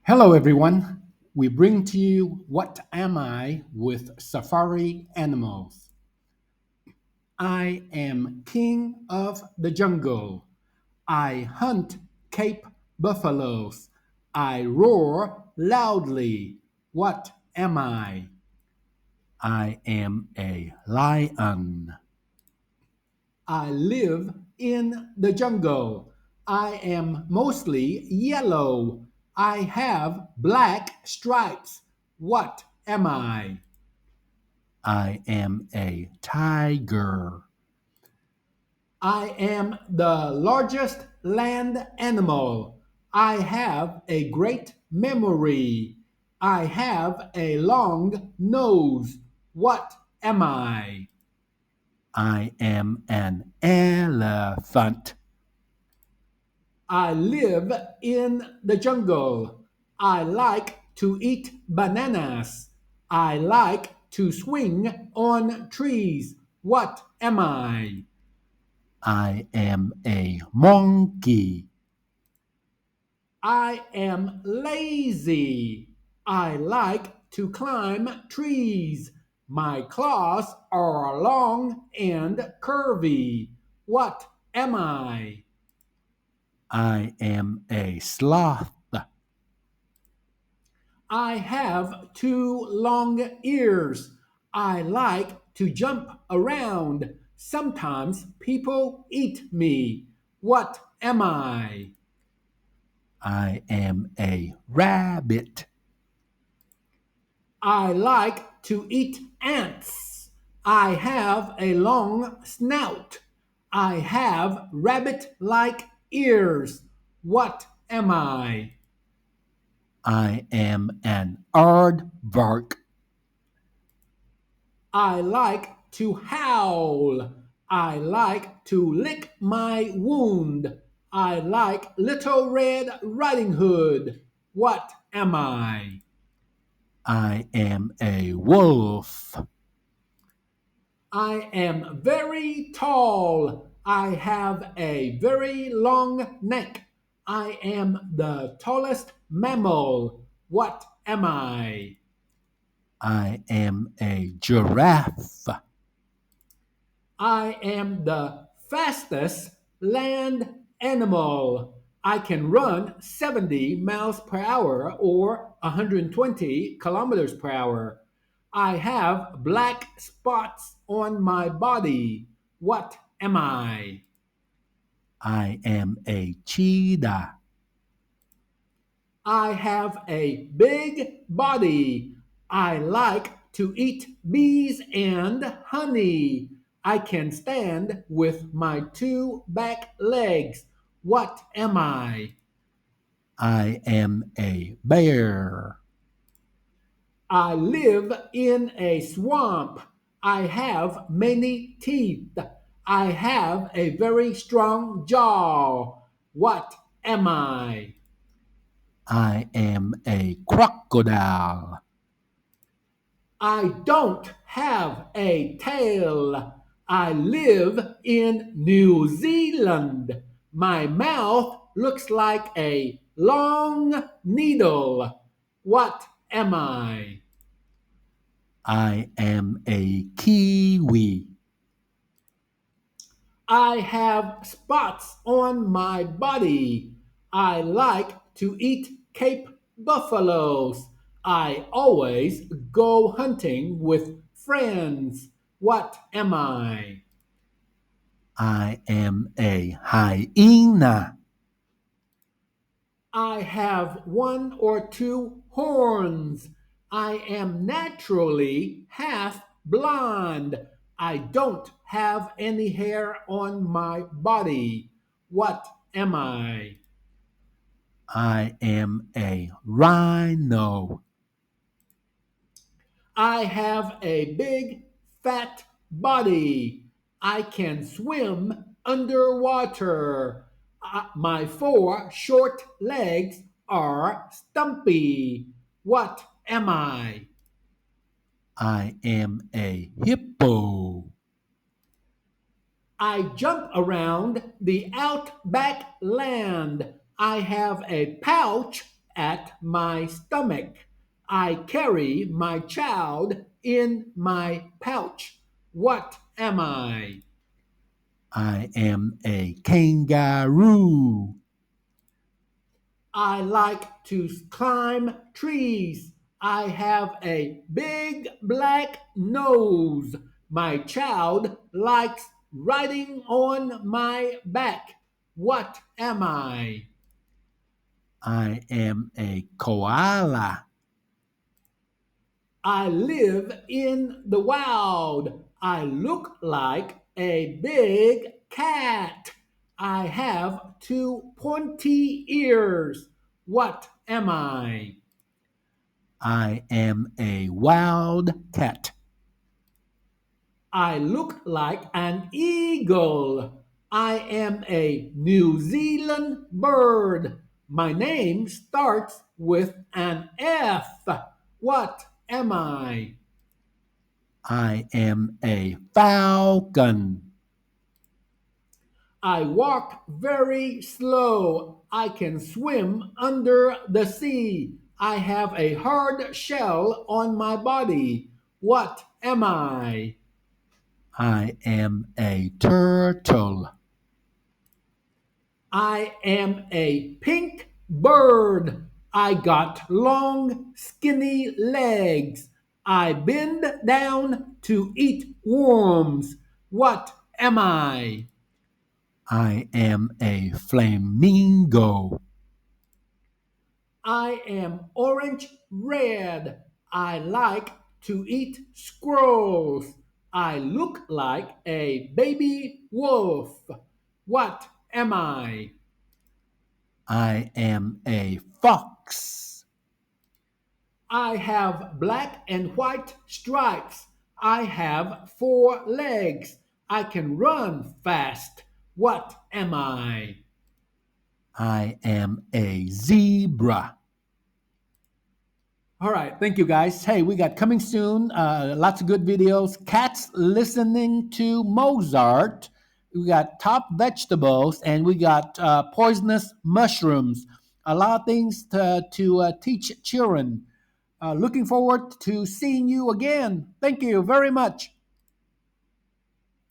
Hello, everyone. We bring to you What Am I with Safari Animals. I am king of the jungle. I hunt Cape buffaloes. I roar loudly. What am I? I am a lion. I live in the jungle. I am mostly yellow. I have black stripes. What am I? I am a tiger. I am the largest land animal. I have a great memory. I have a long nose. What am I? I am an elephant. I live in the jungle. I like to eat bananas. I like to swing on trees. What am I? I am a monkey. I am lazy. I like to climb trees. My claws are long and curvy. What am I? I am a sloth. I have two long ears. I like to jump around. Sometimes people eat me. What am I? I am a rabbit. I like to eat ants. I have a long snout. I have rabbit like ears. What am I? I am an aardvark. I like to howl. I like to lick my wound. I like Little Red Riding Hood. What am I? I am a wolf. I am very tall. I have a very long neck. I am the tallest mammal. What am I? I am a giraffe. I am the fastest land animal. I can run 70 miles per hour or 120 kilometers per hour. I have black spots on my body. What am I? I am a cheetah. I have a big body. I like to eat bees and honey. I can stand with my two back legs. What am I? I am a bear. I live in a swamp. I have many teeth. I have a very strong jaw. What am I? I am a crocodile. I don't have a tail. I live in New Zealand. My mouth looks like a long needle. What am I? I am a kiwi. I have spots on my body. I like to eat Cape buffaloes. I always go hunting with friends. What am I? I am a hyena. I have one or two horns. I am naturally half blonde. I don't have any hair on my body. What am I? I am a rhino. I have a big fat body. I can swim underwater. My four short legs are stumpy. What am I? I am a hippo. I jump around the outback land. I have a pouch at my stomach. I carry my child in my pouch. What am I? I am a kangaroo. I like to climb trees. I have a big black nose. My child likes riding on my back. What am I? I am a koala. I live in the wild. I look like a big cat. I have two pointy ears. What am I? I am a wild cat. I look like an eagle. I am a New Zealand bird. My name starts with an F. What am I? I am a falcon. I walk very slow. I can swim under the sea. I have a hard shell on my body. What am I? I am a turtle. I am a pink bird. I got long, skinny legs. I bend down to eat worms. What am I? I am a flamingo. I am orange red. I like to eat squirrels. I look like a baby wolf. What am I? I am a fox. I have black and white stripes. I have four legs. I can run fast. What am I? I am a zebra. All right, thank you guys. Hey, we got coming soon. Lots of good videos. Cats listening to Mozart. We got top vegetables, and we got poisonous mushrooms. A lot of things to teach children. Looking forward to seeing you again. Thank you very much.